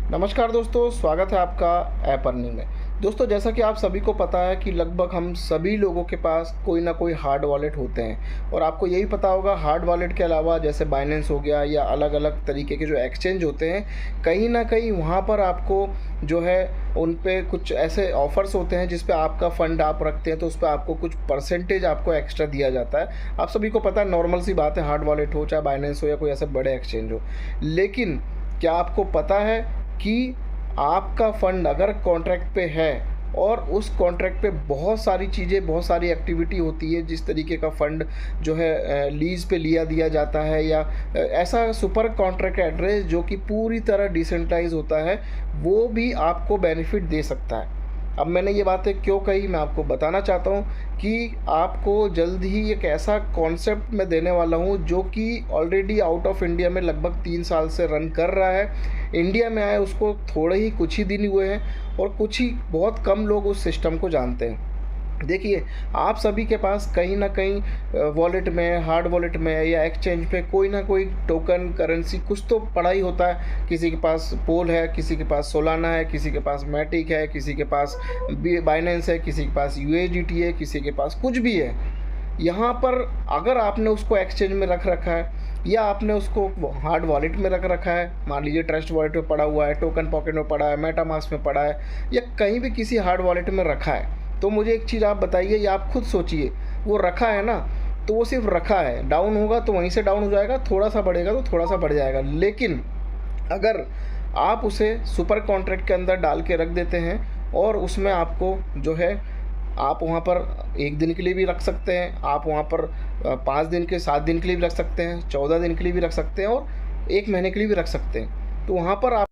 नमस्कार दोस्तों, स्वागत है आपका ऐप अर्निंग में। दोस्तों, जैसा कि आप सभी को पता है कि लगभग हम सभी लोगों के पास कोई ना कोई हार्ड वॉलेट होते हैं और आपको यही पता होगा हार्ड वॉलेट के अलावा जैसे बाइनेंस हो गया या अलग अलग तरीके के जो एक्सचेंज होते हैं, कहीं ना कहीं वहाँ पर आपको जो है उन पे कुछ ऐसे ऑफर्स होते हैं जिस पे आपका फ़ंड आप रखते हैं तो उस पर आपको कुछ परसेंटेज आपको एक्स्ट्रा दिया जाता है। आप सभी को पता है, नॉर्मल सी बात है, हार्ड वॉलेट हो चाहे बाइनेंस हो या कोई ऐसे बड़े एक्सचेंज हो। लेकिन क्या आपको पता है कि आपका फ़ंड अगर कॉन्ट्रैक्ट पे है और उस कॉन्ट्रैक्ट पे बहुत सारी चीज़ें, बहुत सारी एक्टिविटी होती है, जिस तरीके का फ़ंड जो है लीज़ पे लिया दिया जाता है या ऐसा सुपर कॉन्ट्रैक्ट एड्रेस जो कि पूरी तरह डिसेंट्रलाइज होता है, वो भी आपको बेनिफिट दे सकता है। अब मैंने ये बातें क्यों कही, मैं आपको बताना चाहता हूँ कि आपको जल्द ही एक ऐसा कॉन्सेप्ट मैं देने वाला हूँ जो कि ऑलरेडी आउट ऑफ इंडिया में लगभग 3 साल से रन कर रहा है। इंडिया में आए उसको थोड़े ही कुछ ही दिन हुए हैं और कुछ ही बहुत कम लोग उस सिस्टम को जानते हैं। देखिए, आप सभी के पास कहीं ना कहीं वॉलेट में, हार्ड वॉलेट में या एक्सचेंज पे कोई ना कोई टोकन करेंसी कुछ तो पड़ा ही होता है। किसी के पास पोल है, किसी के पास सोलाना है, किसी के पास मैटिक है, किसी के पास बाइनेंस है, किसी के पास यूएसडीटी है, किसी के पास कुछ भी है। यहाँ पर अगर आपने उसको एक्सचेंज में रख रखा है या आपने उसको हार्ड वॉलेट में रख रखा है, मान लीजिए ट्रस्ट वॉलेट में पड़ा हुआ है, टोकन पॉकेट में पड़ा है, मेटामास्क में पड़ा है या कहीं भी किसी हार्ड वॉलेट में रखा है, तो मुझे एक चीज़ आप बताइए या आप खुद सोचिए, वो रखा है ना, तो वो सिर्फ रखा है। डाउन होगा तो वहीं से डाउन हो जाएगा, थोड़ा सा बढ़ेगा तो थोड़ा सा बढ़ जाएगा। लेकिन अगर आप उसे सुपर कॉन्ट्रैक्ट के अंदर डाल के रख देते हैं और उसमें आपको जो है, आप वहाँ पर 1 दिन के लिए भी रख सकते हैं, आप वहाँ पर 5 दिन के 7 दिन के लिए भी रख सकते हैं, 14 दिन के लिए भी रख सकते हैं और 1 महीने के लिए भी रख सकते हैं। तो वहाँ पर आप,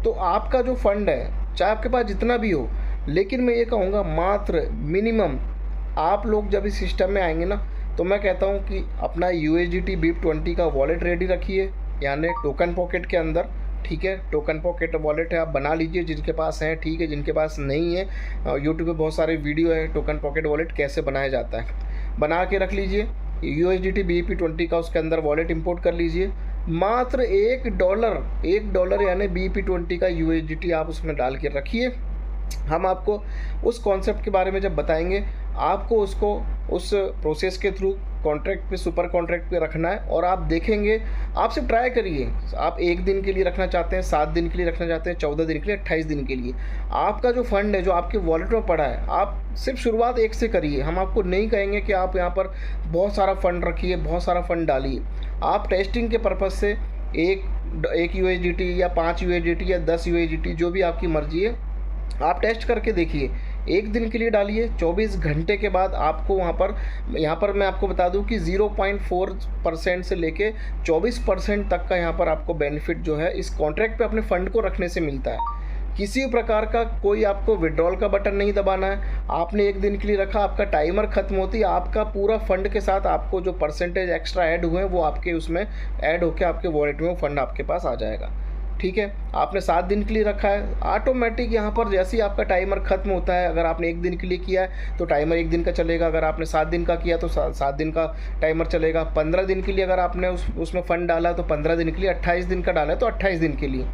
तो आपका जो फंड है चाहे आपके पास जितना भी हो, लेकिन मैं ये कहूँगा मात्र मिनिमम आप लोग जब इस सिस्टम में आएंगे ना, तो मैं कहता हूँ कि अपना USDT BIP20 का वॉलेट रेडी रखिए, यानी टोकन पॉकेट के अंदर। ठीक है, टोकन पॉकेट वॉलेट है, आप बना लीजिए, जिनके पास है ठीक है, जिनके पास नहीं है यूट्यूब पे बहुत सारे वीडियो है टोकन पॉकेट वॉलेट कैसे बनाया जाता है, बना के रख लीजिए। USDT BIP20 का उसके अंदर वॉलेट इंपोर्ट कर लीजिए। मात्र $1 यानी BIP20 का USDT आप उसमें डाल के रखिए। हम आपको उस कॉन्सेप्ट के बारे में जब बताएंगे, आपको उसको उस प्रोसेस के थ्रू कॉन्ट्रैक्ट पे, सुपर कॉन्ट्रैक्ट पे रखना है और आप देखेंगे। आप सिर्फ ट्राई करिए, आप 1 दिन के लिए रखना चाहते हैं, 7 दिन के लिए रखना चाहते हैं, 14 दिन के लिए, 28 दिन के लिए, आपका जो फंड है जो आपके वॉलेट में पड़ा है, आप सिर्फ शुरुआत 1 से करिए। हम आपको नहीं कहेंगे कि आप यहाँ पर बहुत सारा फंड रखिए, बहुत सारा फंड डालिए। आप टेस्टिंग के पर्पज़ से एक USDT या 5 USDT या 10 USDT, जो भी आपकी मर्जी है, आप टेस्ट करके देखिए। 1 दिन के लिए डालिए, 24 घंटे के बाद आपको वहाँ पर, यहाँ पर मैं आपको बता दूँ कि 0.4% से लेके 24% तक का यहाँ पर आपको बेनिफिट जो है इस कॉन्ट्रैक्ट पे अपने फ़ंड को रखने से मिलता है। किसी भी प्रकार का कोई आपको विड्रॉल का बटन नहीं दबाना है। आपने 1 दिन के लिए रखा, आपका टाइमर ख़त्म होती है, आपका पूरा फंड के साथ आपको जो परसेंटेज एक्स्ट्रा ऐड हुए हैं वो आपके उसमें ऐड होकर आपके वॉलेट में वो फंड आपके पास आ जाएगा। ठीक है, आपने 7 दिन के लिए रखा है, ऑटोमेटिक यहाँ पर जैसे ही आपका टाइमर ख़त्म होता है, अगर आपने 1 दिन के लिए किया है तो टाइमर 1 दिन का चलेगा, अगर आपने 7 दिन का किया तो 7 दिन का टाइमर चलेगा। 15 दिन के लिए अगर आपने उसमें फ़ंड डाला तो 15 दिन के लिए, 28 दिन का डाला है तो 28 दिन के लिए।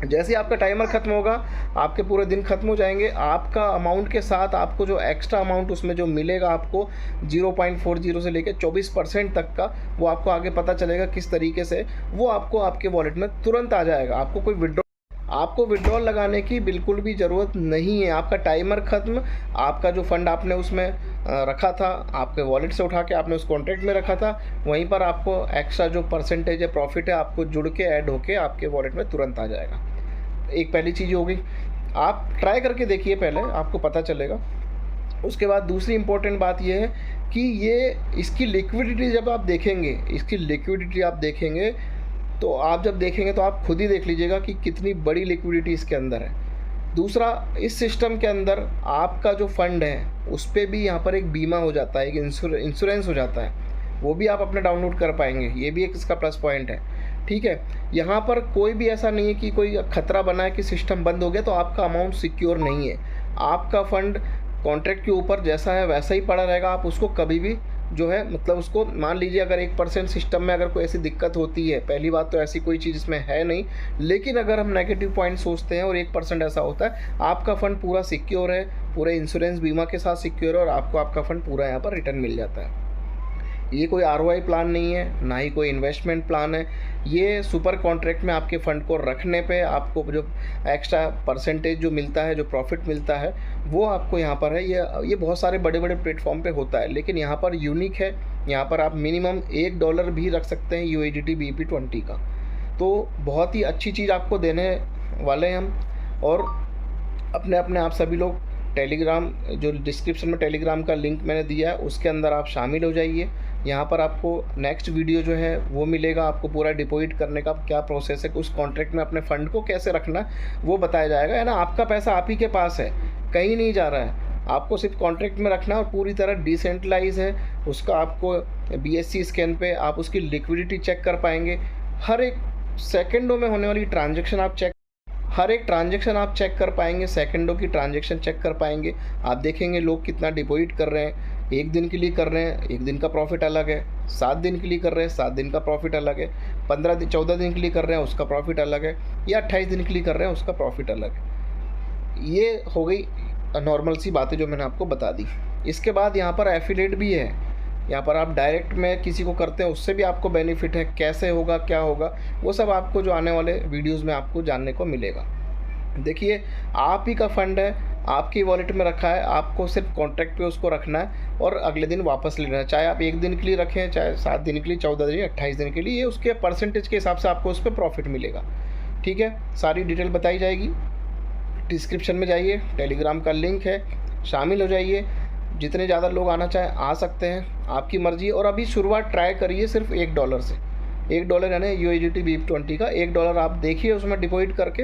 जैसे ही आपका टाइमर ख़त्म होगा, आपके पूरे दिन ख़त्म हो जाएंगे, आपका अमाउंट के साथ आपको जो एक्स्ट्रा अमाउंट उसमें जो मिलेगा आपको 0.40 से लेकर 24% तक का, वो आपको आगे पता चलेगा किस तरीके से, वो आपको आपके वॉलेट में तुरंत आ जाएगा। आपको विड्रॉल लगाने की बिल्कुल भी ज़रूरत नहीं है। आपका टाइमर ख़त्म, आपका जो फंड आपने उसमें रखा था, आपके वॉलेट से उठा के आपने उस कॉन्ट्रैक्ट में रखा था, वहीं पर आपको एक्स्ट्रा जो परसेंटेज है, प्रॉफिट है, आपको जुड़ के ऐड होके आपके वॉलेट में तुरंत आ जाएगा। एक पहली चीज़ हो गई, आप ट्राई करके देखिए, पहले आपको पता चलेगा। उसके बाद दूसरी इम्पोर्टेंट बात यह है कि ये इसकी लिक्विडिटी जब आप देखेंगे, तो आप जब देखेंगे तो आप खुद ही देख लीजिएगा कि कितनी बड़ी लिक्विडिटी इसके अंदर है। दूसरा, इस सिस्टम के अंदर आपका जो फंड है उस पर भी यहाँ पर एक बीमा हो जाता है, एक इंश्योरेंस हो जाता है, वो भी आप अपने डाउनलोड कर पाएंगे। ये भी एक इसका प्लस पॉइंट है। ठीक है, यहाँ पर कोई भी ऐसा नहीं है कि कोई खतरा बना है कि सिस्टम बंद हो गया तो आपका अमाउंट सिक्योर नहीं है। आपका फंड कॉन्ट्रैक्ट के ऊपर जैसा है वैसा ही पड़ा रहेगा, आप उसको कभी भी जो है मतलब उसको मान लीजिए अगर 1% सिस्टम में अगर कोई ऐसी दिक्कत होती है, पहली बात तो ऐसी कोई चीज़ इसमें है नहीं, लेकिन अगर हम नेगेटिव पॉइंट सोचते हैं और 1% ऐसा होता है, आपका फ़ंड पूरा सिक्योर है, पूरे इंश्योरेंस बीमा के साथ सिक्योर है और आपको आपका फ़ंड पूरा यहाँ पर रिटर्न मिल जाता है। ये कोई ROI प्लान नहीं है, ना ही कोई इन्वेस्टमेंट प्लान है। ये सुपर कॉन्ट्रैक्ट में आपके फ़ंड को रखने पे आपको जो एक्स्ट्रा परसेंटेज जो मिलता है, जो प्रॉफिट मिलता है, वो आपको यहाँ पर है। ये बहुत सारे बड़े बड़े प्लेटफॉर्म पे होता है, लेकिन यहाँ पर यूनिक है। यहाँ पर आप मिनिमम $1 भी रख सकते हैं USDT BP20 का। तो बहुत ही अच्छी चीज़ आपको देने वाले हैं हम। और अपने अपने आप सभी लोग टेलीग्राम, जो डिस्क्रिप्शन में टेलीग्राम का लिंक मैंने दिया है, उसके अंदर आप शामिल हो जाइए। यहाँ पर आपको नेक्स्ट वीडियो जो है वो मिलेगा, आपको पूरा डिपॉजिट करने का क्या प्रोसेस है, उस कॉन्ट्रैक्ट में अपने फ़ंड को कैसे रखना वो बताया जाएगा, है ना। आपका पैसा आप ही के पास है, कहीं नहीं जा रहा है, आपको सिर्फ कॉन्ट्रैक्ट में रखना है और पूरी तरह डिसेंट्रलाइज है। उसका आपको BSC स्कैन पे आप उसकी लिक्विडिटी चेक कर पाएंगे। हर एक सेकेंडों में होने वाली ट्रांजेक्शन आप हर एक ट्रांजेक्शन आप चेक कर पाएंगे, सेकंडों की ट्रांजेक्शन चेक कर पाएंगे। आप देखेंगे लोग कितना डिपॉजिट कर रहे हैं, 1 दिन के लिए कर रहे हैं, 1 दिन का प्रॉफिट अलग है, 7 दिन के लिए कर रहे हैं, 7 दिन का प्रॉफिट अलग है, 14 दिन के लिए कर रहे हैं, उसका प्रॉफिट अलग है, या 28 दिन के लिए कर रहे हैं, उसका प्रॉफिट अलग है। ये हो गई नॉर्मल सी बातें जो मैंने आपको बता दी। इसके बाद यहाँ पर एफिलिएट भी है, यहाँ पर आप डायरेक्ट में किसी को करते हैं उससे भी आपको बेनिफिट है। कैसे होगा, क्या होगा, वो सब आपको जो आने वाले वीडियोस में आपको जानने को मिलेगा। देखिए, आप ही का फंड है, आपकी वॉलेट में रखा है, आपको सिर्फ कॉन्ट्रैक्ट पे उसको रखना है और अगले दिन वापस लेना है। चाहे आप 1 दिन के लिए रखें, चाहे 7 दिन के लिए, 14 दिन, 28 दिन के लिए, ये उसके परसेंटेज के हिसाब से आपको उस पर प्रॉफिट मिलेगा। ठीक है, सारी डिटेल बताई जाएगी। डिस्क्रिप्शन में जाइए, टेलीग्राम का लिंक है, शामिल हो जाइए। जितने ज़्यादा लोग आना चाहें आ सकते हैं, आपकी मर्ज़ी। और अभी शुरुआत ट्राई करिए सिर्फ $1 से। $1 यानी USDT BP20 का $1 आप देखिए, उसमें डिपॉजिट करके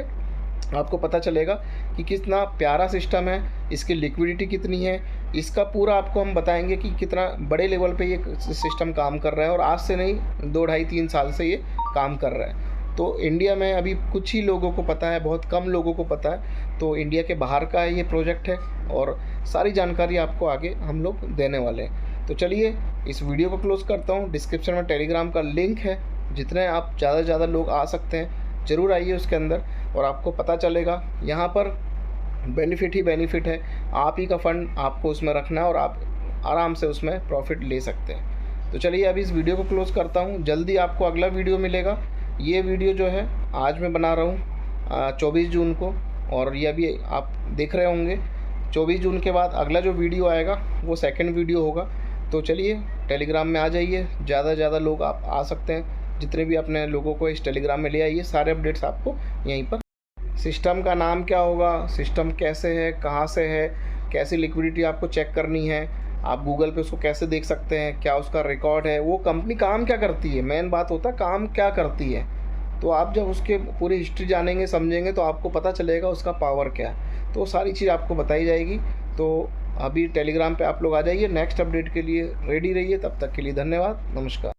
आपको पता चलेगा कि कितना प्यारा सिस्टम है, इसकी लिक्विडिटी कितनी है। इसका पूरा आपको हम बताएंगे कि कितना बड़े लेवल पे ये सिस्टम काम कर रहा है और आज से नहीं, 2, ढाई, 3 साल से ये काम कर रहा है। तो इंडिया में अभी कुछ ही लोगों को पता है, बहुत कम लोगों को पता है। तो इंडिया के बाहर का ये प्रोजेक्ट है और सारी जानकारी आपको आगे हम लोग देने वाले हैं। तो चलिए इस वीडियो को क्लोज़ करता हूँ। डिस्क्रिप्शन में टेलीग्राम का लिंक है, जितने आप ज़्यादा से ज़्यादा लोग आ सकते हैं ज़रूर आइए उसके अंदर, और आपको पता चलेगा यहाँ पर बेनिफिट ही बेनिफिट है। आप ही का फ़ंड आपको उसमें रखना है और आप आराम से उसमें प्रॉफिट ले सकते हैं। तो चलिए अभी इस वीडियो को क्लोज़ करता हूँ। जल्दी आपको अगला वीडियो मिलेगा। ये वीडियो जो है आज मैं बना रहा हूँ 24 जून को, और ये अभी आप देख रहे होंगे। 24 जून के बाद अगला जो वीडियो आएगा वो सेकंड वीडियो होगा। तो चलिए टेलीग्राम में आ जाइए, ज़्यादा से ज़्यादा लोग आप आ सकते हैं, जितने भी अपने लोगों को इस टेलीग्राम में ले आइए। सारे अपडेट्स आपको यहीं पर। सिस्टम का नाम क्या होगा, सिस्टम कैसे है, कहाँ से है, कैसी लिक्विडिटी आपको चेक करनी है, आप गूगल पे उसको कैसे देख सकते हैं, क्या उसका रिकॉर्ड है, वो कंपनी काम क्या करती है, मेन बात होता है काम क्या करती है। तो आप जब उसके पूरी हिस्ट्री जानेंगे, समझेंगे, तो आपको पता चलेगा उसका पावर क्या है। तो सारी चीज़ आपको बताई जाएगी। तो अभी टेलीग्राम पे आप लोग आ जाइए। नेक्स्ट अपडेट के लिए रेडी रहिए। तब तक के लिए धन्यवाद, नमस्कार।